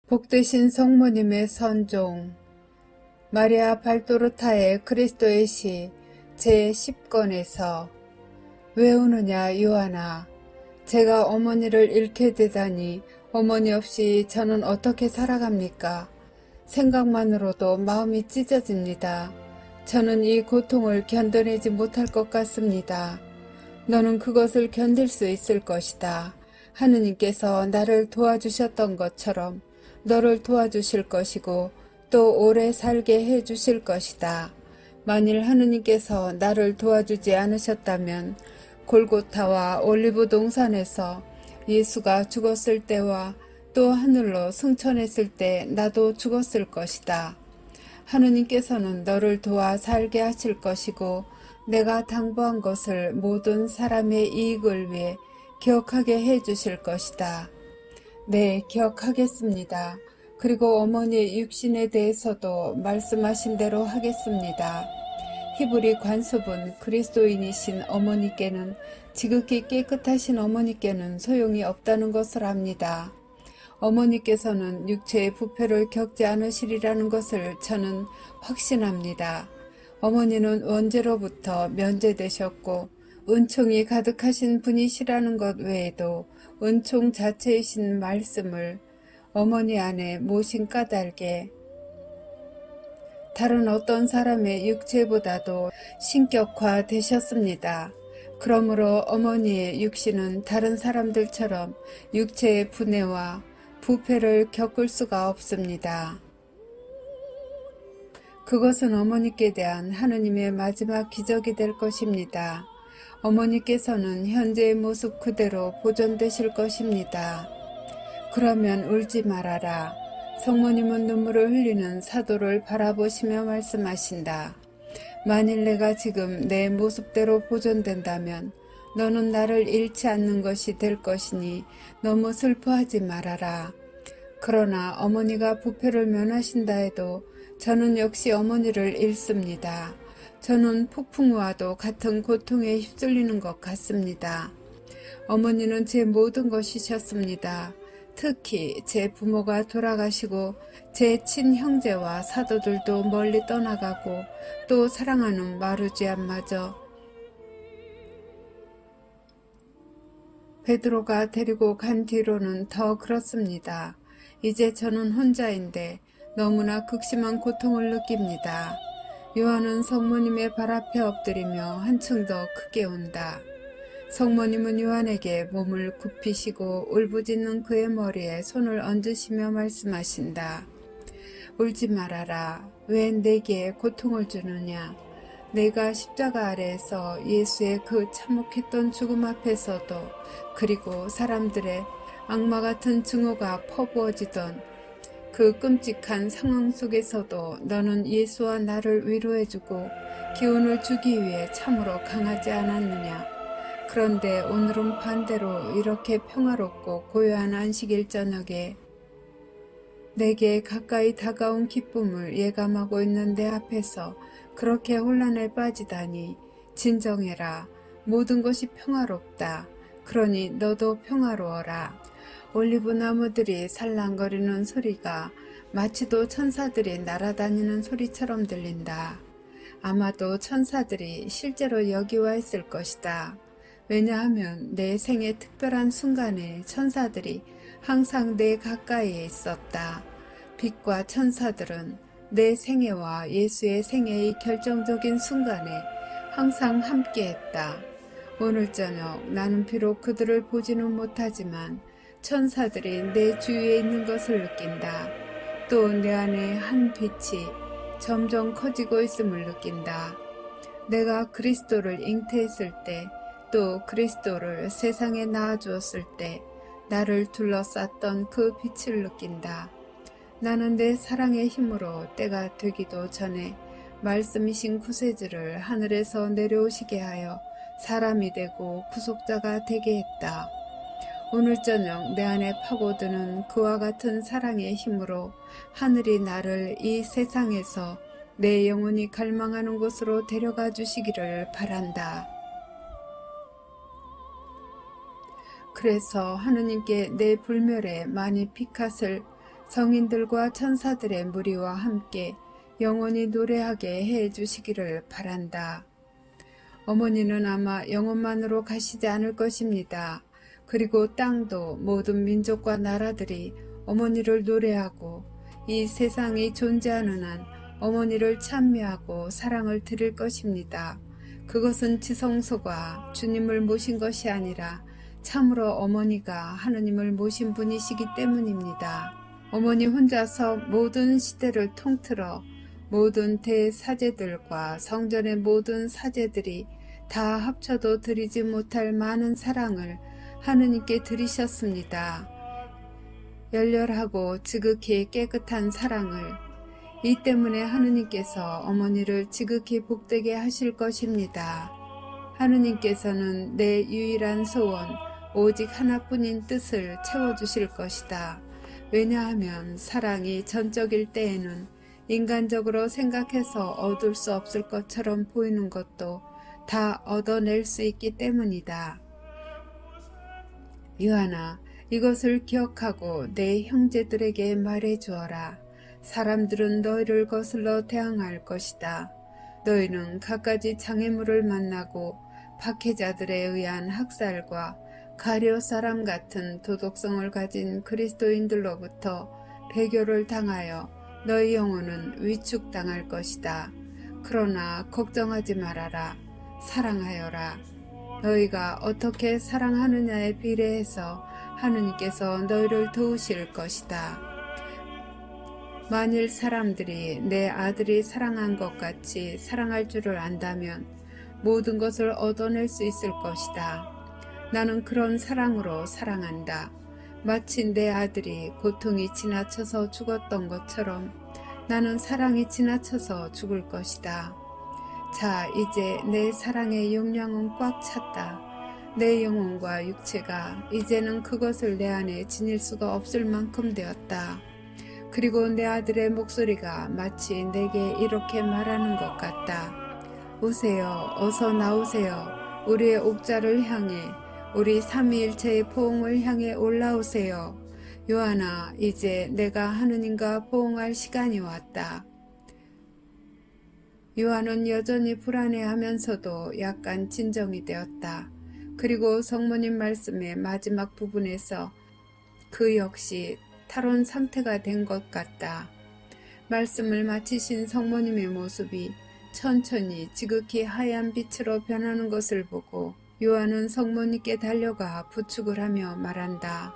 복되신 성모님의 선종 마리아 발도르타의 그리스도의 시 제10권에서 왜 우느냐 요한아, 제가 어머니를 잃게 되다니 어머니 없이 저는 어떻게 살아갑니까? 생각만으로도 마음이 찢어집니다. 저는 이 고통을 견뎌내지 못할 것 같습니다. 너는 그것을 견딜 수 있을 것이다. 하느님께서 나를 도와주셨던 것처럼 너를 도와주실 것이고 또 오래 살게 해주실 것이다. 만일 하느님께서 나를 도와주지 않으셨다면 골고타와 올리브 동산에서 예수가 죽었을 때와 또 하늘로 승천했을 때 나도 죽었을 것이다. 하느님께서는 너를 도와 살게 하실 것이고 내가 당부한 것을 모든 사람의 이익을 위해 기억하게 해주실 것이다. 네, 기억하겠습니다. 그리고 어머니의 육신에 대해서도 말씀하신 대로 하겠습니다. 히브리 관습은 그리스도인이신 어머니께는 지극히 깨끗하신 어머니께는 소용이 없다는 것을 압니다. 어머니께서는 육체의 부패를 겪지 않으시리라는 것을 저는 확신합니다. 어머니는 원죄로부터 면제되셨고 은총이 가득하신 분이시라는 것 외에도 은총 자체이신 말씀을 어머니 안에 모신 까닭에 다른 어떤 사람의 육체보다도 신격화 되셨습니다. 그러므로 어머니의 육신은 다른 사람들처럼 육체의 분해와 부패를 겪을 수가 없습니다. 그것은 어머니께 대한 하느님의 마지막 기적이 될 것입니다. 어머니께서는 현재의 모습 그대로 보존되실 것입니다. 그러면 울지 말아라. 성모님은 눈물을 흘리는 사도를 바라보시며 말씀하신다. 만일 내가 지금 내 모습대로 보존된다면 너는 나를 잃지 않는 것이 될 것이니 너무 슬퍼하지 말아라. 그러나 어머니가 부패를 면하신다 해도 저는 역시 어머니를 잃습니다. 저는 폭풍우와도 같은 고통에 휩쓸리는 것 같습니다. 어머니는 제 모든 것이셨습니다. 특히 제 부모가 돌아가시고 제 친형제와 사도들도 멀리 떠나가고 또 사랑하는 마르지안마저 베드로가 데리고 간 뒤로는 더 그렇습니다. 이제 저는 혼자인데 너무나 극심한 고통을 느낍니다. 요한은 성모님의 발 앞에 엎드리며 한층 더 크게 운다. 성모님은 요한에게 몸을 굽히시고 울부짖는 그의 머리에 손을 얹으시며 말씀하신다. 울지 말아라. 왜 내게 고통을 주느냐. 내가 십자가 아래에서 예수의 그 참혹했던 죽음 앞에서도 그리고 사람들의 악마 같은 증오가 퍼부어지던 그 끔찍한 상황 속에서도 너는 예수와 나를 위로해주고 기운을 주기 위해 참으로 강하지 않았느냐. 그런데 오늘은 반대로 이렇게 평화롭고 고요한 안식일 저녁에 내게 가까이 다가온 기쁨을 예감하고 있는 내 앞에서 그렇게 혼란에 빠지다니. 진정해라. 모든 것이 평화롭다. 그러니 너도 평화로워라. 올리브 나무들이 살랑거리는 소리가 마치도 천사들이 날아다니는 소리처럼 들린다. 아마도 천사들이 실제로 여기 와 있을 것이다. 왜냐하면 내 생의 특별한 순간에 천사들이 항상 내 가까이에 있었다. 빛과 천사들은 내 생애와 예수의 생애의 결정적인 순간에 항상 함께했다. 오늘 저녁 나는 비록 그들을 보지는 못하지만 천사들이 내 주위에 있는 것을 느낀다. 또 내 안에 한 빛이 점점 커지고 있음을 느낀다. 내가 그리스도를 잉태했을 때 또 그리스도를 세상에 낳아주었을 때 나를 둘러쌌던 그 빛을 느낀다. 나는 내 사랑의 힘으로 때가 되기도 전에 말씀이신 구세주를 하늘에서 내려오시게 하여 사람이 되고 구속자가 되게 했다. 오늘 저녁 내 안에 파고드는 그와 같은 사랑의 힘으로 하늘이 나를 이 세상에서 내 영혼이 갈망하는 곳으로 데려가 주시기를 바란다. 그래서 하느님께 내 불멸의 많이 피컷을 성인들과 천사들의 무리와 함께 영원히 노래하게 해 주시기를 바란다. 어머니는 아마 영혼만으로 가시지 않을 것입니다. 그리고 땅도 모든 민족과 나라들이 어머니를 노래하고 이 세상이 존재하는 한 어머니를 찬미하고 사랑을 드릴 것입니다. 그것은 지성소가 주님을 모신 것이 아니라 참으로 어머니가 하느님을 모신 분이시기 때문입니다. 어머니 혼자서 모든 시대를 통틀어 모든 대사제들과 성전의 모든 사제들이 다 합쳐도 드리지 못할 많은 사랑을 하느님께 드리셨습니다. 열렬하고 지극히 깨끗한 사랑을. 이 때문에 하느님께서 어머니를 지극히 복되게 하실 것입니다. 하느님께서는 내 유일한 소원, 오직 하나뿐인 뜻을 채워주실 것이다. 왜냐하면 사랑이 전적일 때에는 인간적으로 생각해서 얻을 수 없을 것처럼 보이는 것도 다 얻어낼 수 있기 때문이다. 요한아, 이것을 기억하고 내 형제들에게 말해 주어라. 사람들은 너희를 거슬러 대항할 것이다. 너희는 갖가지 장애물을 만나고 박해자들에 의한 학살과 가룟 사람 같은 도덕성을 가진 그리스도인들로부터 배교를 당하여 너희 영혼은 위축당할 것이다. 그러나 걱정하지 말아라. 사랑하여라. 너희가 어떻게 사랑하느냐에 비례해서 하느님께서 너희를 도우실 것이다. 만일 사람들이 내 아들이 사랑한 것 같이 사랑할 줄을 안다면 모든 것을 얻어낼 수 있을 것이다. 나는 그런 사랑으로 사랑한다. 마치 내 아들이 고통이 지나쳐서 죽었던 것처럼 나는 사랑이 지나쳐서 죽을 것이다. 자, 이제 내 사랑의 용량은 꽉 찼다. 내 영혼과 육체가 이제는 그것을 내 안에 지닐 수가 없을 만큼 되었다. 그리고 내 아들의 목소리가 마치 내게 이렇게 말하는 것 같다. 오세요. 어서 나오세요. 우리의 옥자를 향해, 우리 삼위일체의 포옹을 향해 올라오세요. 요한아, 이제 내가 하느님과 포옹할 시간이 왔다. 요한은 여전히 불안해하면서도 약간 진정이 되었다. 그리고 성모님 말씀의 마지막 부분에서 그 역시 탈원 상태가 된 것 같다. 말씀을 마치신 성모님의 모습이 천천히 지극히 하얀 빛으로 변하는 것을 보고 요한은 성모님께 달려가 부축을 하며 말한다.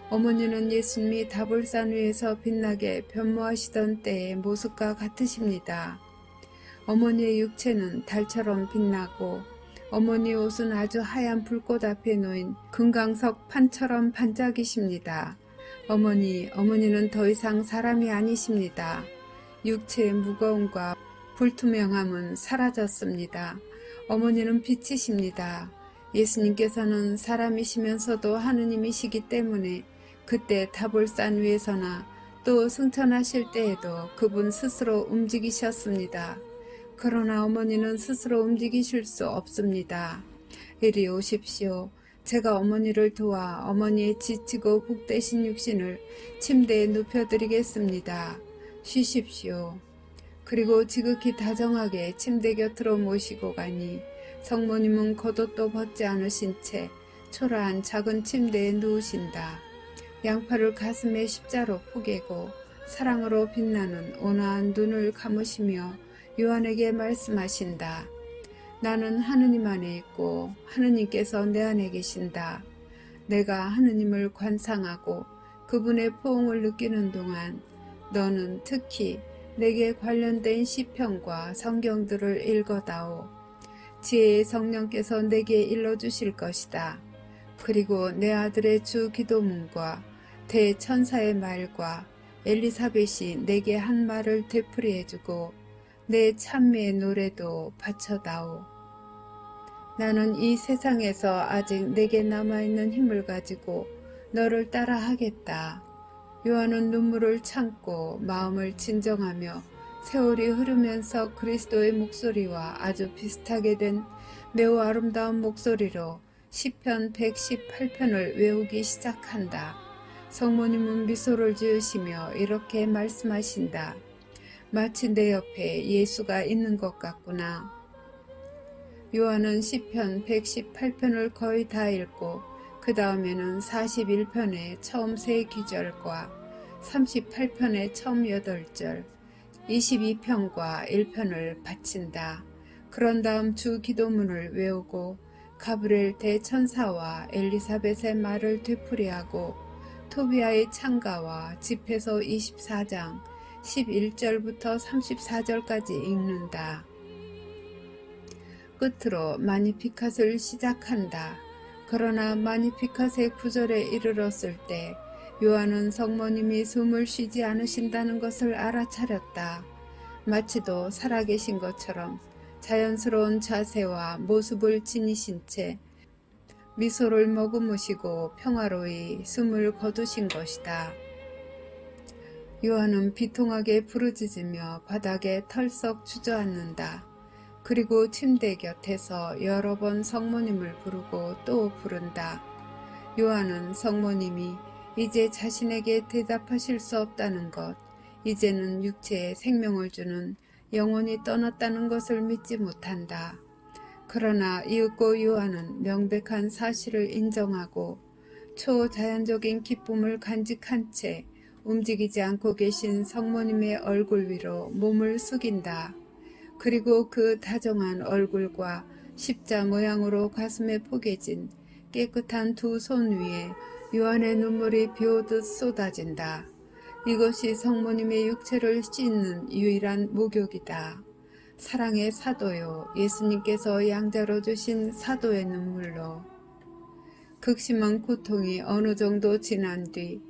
어머니는 예수님이 다볼산 위에서 빛나게 변모하시던 때의 모습과 같으십니다. 어머니의 육체는 달처럼 빛나고 어머니 옷은 아주 하얀 불꽃 앞에 놓인 금강석 판처럼 반짝이십니다. 어머니는 더 이상 사람이 아니십니다. 육체의 무거움과 불투명함은 사라졌습니다. 어머니는 빛이십니다. 예수님께서는 사람이시면서도 하느님이시기 때문에 그때 다볼산 위에서나 또 승천하실 때에도 그분 스스로 움직이셨습니다. 그러나 어머니는 스스로 움직이실 수 없습니다. 이리 오십시오. 제가 어머니를 도와 어머니의 지치고 복되신 육신을 침대에 눕혀드리겠습니다. 쉬십시오. 그리고 지극히 다정하게 침대 곁으로 모시고 가니 성모님은 겉옷도 벗지 않으신 채 초라한 작은 침대에 누우신다. 양팔을 가슴에 십자로 포개고 사랑으로 빛나는 온화한 눈을 감으시며 요한에게 말씀하신다. 나는 하느님 안에 있고 하느님께서 내 안에 계신다. 내가 하느님을 관상하고 그분의 포옹을 느끼는 동안 너는 특히 내게 관련된 시편과 성경들을 읽어다오. 지혜의 성령께서 내게 일러주실 것이다. 그리고 내 아들의 주 기도문과 대천사의 말과 엘리사벳이 내게 한 말을 되풀이해주고 내 찬미의 노래도 바쳐다오. 나는 이 세상에서 아직 내게 남아있는 힘을 가지고 너를 따라 하겠다. 요한은 눈물을 참고 마음을 진정하며 세월이 흐르면서 그리스도의 목소리와 아주 비슷하게 된 매우 아름다운 목소리로 시편 118편을 외우기 시작한다. 성모님은 미소를 지으시며 이렇게 말씀하신다. 마치 내 옆에 예수가 있는 것 같구나. 요한은 시편 118편을 거의 다 읽고 그 다음에는 41편의 처음 3기절과 38편의 처음 8절, 22편과 1편을 바친다. 그런 다음 주 기도문을 외우고 가브리엘 대천사와 엘리사벳의 말을 되풀이하고 토비아의 창가와 집회서 24장 11절부터 34절까지 읽는다. 끝으로 마니피캇을 시작한다. 그러나 마니피캇의 9절에 이르렀을 때 요한은 성모님이 숨을 쉬지 않으신다는 것을 알아차렸다. 마치도 살아계신 것처럼 자연스러운 자세와 모습을 지니신 채 미소를 머금으시고 평화로이 숨을 거두신 것이다. 요한은 비통하게 부르짖으며 바닥에 털썩 주저앉는다. 그리고 침대 곁에서 여러 번 성모님을 부르고 또 부른다. 요한은 성모님이 이제 자신에게 대답하실 수 없다는 것, 이제는 육체에 생명을 주는 영혼이 떠났다는 것을 믿지 못한다. 그러나 이윽고 요한은 명백한 사실을 인정하고 초자연적인 기쁨을 간직한 채 움직이지 않고 계신 성모님의 얼굴 위로 몸을 숙인다. 그리고 그 다정한 얼굴과 십자 모양으로 가슴에 포개진 깨끗한 두 손 위에 요한의 눈물이 비오듯 쏟아진다. 이것이 성모님의 육체를 씻는 유일한 목욕이다. 사랑의 사도요, 예수님께서 양자로 주신 사도의 눈물로. 극심한 고통이 어느 정도 지난 뒤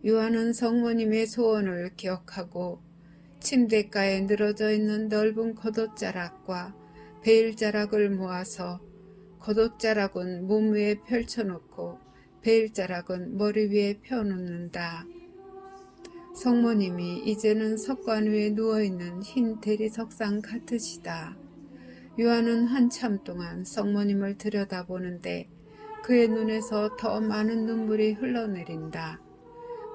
요한은 성모님의 소원을 기억하고 침대가에 늘어져 있는 넓은 겉옷자락과 베일자락을 모아서 겉옷자락은 몸 위에 펼쳐놓고 베일자락은 머리 위에 펴놓는다. 성모님이 이제는 석관 위에 누워있는 흰 대리석상 같으시다. 요한은 한참 동안 성모님을 들여다보는데 그의 눈에서 더 많은 눈물이 흘러내린다.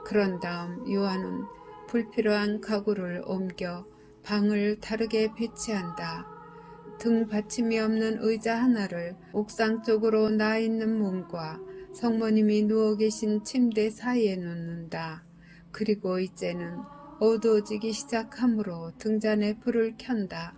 그런 다음 요한은 불필요한 가구를 옮겨 방을 다르게 배치한다. 등 받침이 없는 의자 하나를 옥상 쪽으로 나 있는 문과 성모님이 누워 계신 침대 사이에 놓는다. 그리고 이제는 어두워지기 시작하므로 등잔에 불을 켠다.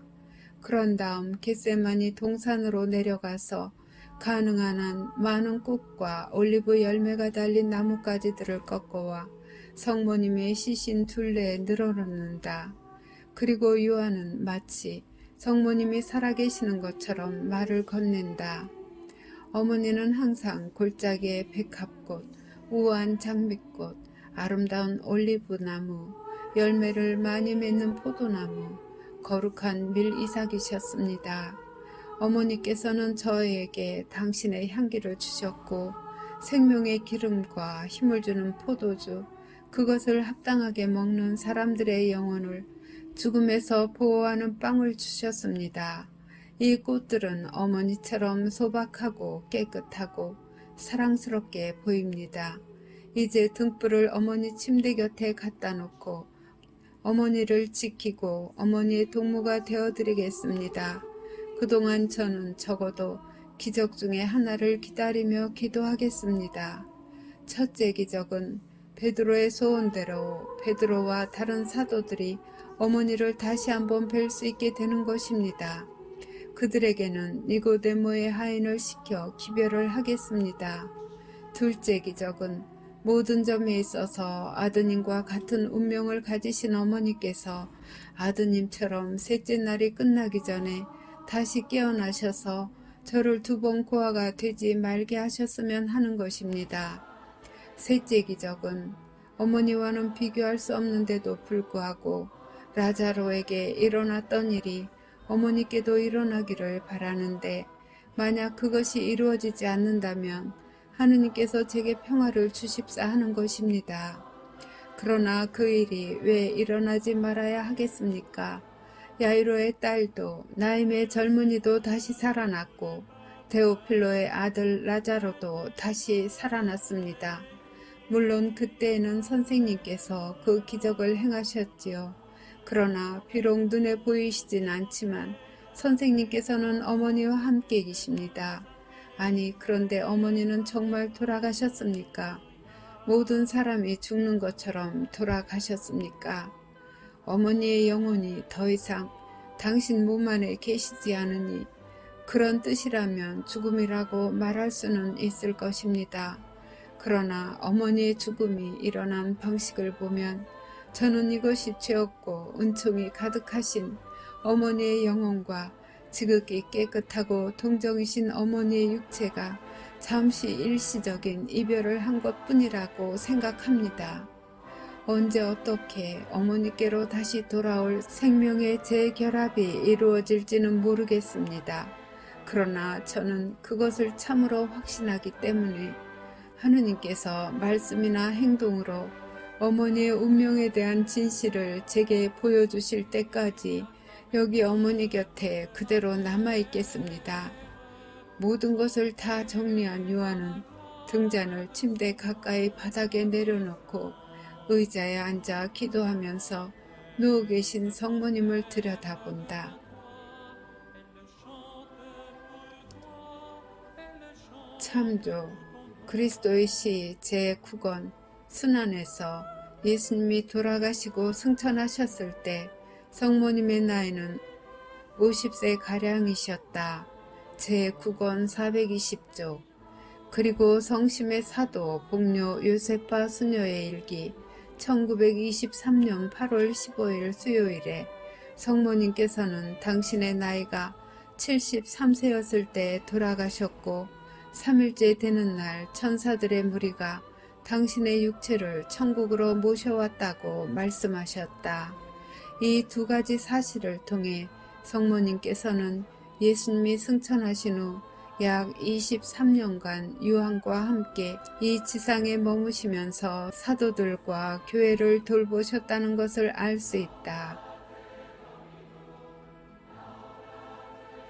그런 다음 겟세마니 동산으로 내려가서 가능한 한 많은 꽃과 올리브 열매가 달린 나뭇가지들을 꺾어와 성모님의 시신 둘레에 늘어놓는다. 그리고 요한은 마치 성모님이 살아계시는 것처럼 말을 건넨다. 어머니는 항상 골짜기의 백합꽃, 우아한 장미꽃, 아름다운 올리브나무, 열매를 많이 맺는 포도나무, 거룩한 밀이삭이셨습니다. 어머니께서는 저에게 당신의 향기를 주셨고 생명의 기름과 힘을 주는 포도주, 그것을 합당하게 먹는 사람들의 영혼을 죽음에서 보호하는 빵을 주셨습니다. 이 꽃들은 어머니처럼 소박하고 깨끗하고 사랑스럽게 보입니다. 이제 등불을 어머니 침대 곁에 갖다 놓고 어머니를 지키고 어머니의 동무가 되어드리겠습니다. 그동안 저는 적어도 기적 중에 하나를 기다리며 기도하겠습니다. 첫째 기적은 베드로의 소원대로 베드로와 다른 사도들이 어머니를 다시 한번 뵐 수 있게 되는 것입니다. 그들에게는 니고데모의 하인을 시켜 기별을 하겠습니다. 둘째 기적은 모든 점에 있어서 아드님과 같은 운명을 가지신 어머니께서 아드님처럼 셋째 날이 끝나기 전에 다시 깨어나셔서 저를 2번 고아가 되지 말게 하셨으면 하는 것입니다. 셋째 기적은 어머니와는 비교할 수 없는데도 불구하고 라자로에게 일어났던 일이 어머니께도 일어나기를 바라는데 만약 그것이 이루어지지 않는다면 하느님께서 제게 평화를 주십사 하는 것입니다. 그러나 그 일이 왜 일어나지 말아야 하겠습니까? 야이로의 딸도 나임의 젊은이도 다시 살아났고 데오필로의 아들 라자로도 다시 살아났습니다. 물론 그때에는 선생님께서 그 기적을 행하셨지요. 그러나 비록 눈에 보이시진 않지만 선생님께서는 어머니와 함께 계십니다. 아니, 그런데 어머니는 정말 돌아가셨습니까? 모든 사람이 죽는 것처럼 돌아가셨습니까? 어머니의 영혼이 더 이상 당신 몸 안에 계시지 않으니 그런 뜻이라면 죽음이라고 말할 수는 있을 것입니다. 그러나 어머니의 죽음이 일어난 방식을 보면 저는 이것이 죄없고 은총이 가득하신 어머니의 영혼과 지극히 깨끗하고 동정이신 어머니의 육체가 잠시 일시적인 이별을 한 것뿐이라고 생각합니다. 언제 어떻게 어머니께로 다시 돌아올 생명의 재결합이 이루어질지는 모르겠습니다. 그러나 저는 그것을 참으로 확신하기 때문에 하느님께서 말씀이나 행동으로 어머니의 운명에 대한 진실을 제게 보여주실 때까지 여기 어머니 곁에 그대로 남아있겠습니다. 모든 것을 다 정리한 요한은 등잔을 침대 가까이 바닥에 내려놓고 의자에 앉아 기도하면서 누워 계신 성모님을 들여다본다. 참조 그리스도의 시 제9권 순환에서 예수님이 돌아가시고 승천하셨을 때 성모님의 나이는 50세가량이셨다. 제9권 420조 그리고 성심의 사도 복료 요세파 수녀의 일기 1923년 8월 15일 수요일에 성모님께서는 당신의 나이가 73세였을 때 돌아가셨고 3일째 되는 날 천사들의 무리가 당신의 육체를 천국으로 모셔왔다고 말씀하셨다. 이 두 가지 사실을 통해 성모님께서는 예수님이 승천하신 후 약 23년간 요한과 함께 이 지상에 머무시면서 사도들과 교회를 돌보셨다는 것을 알 수 있다.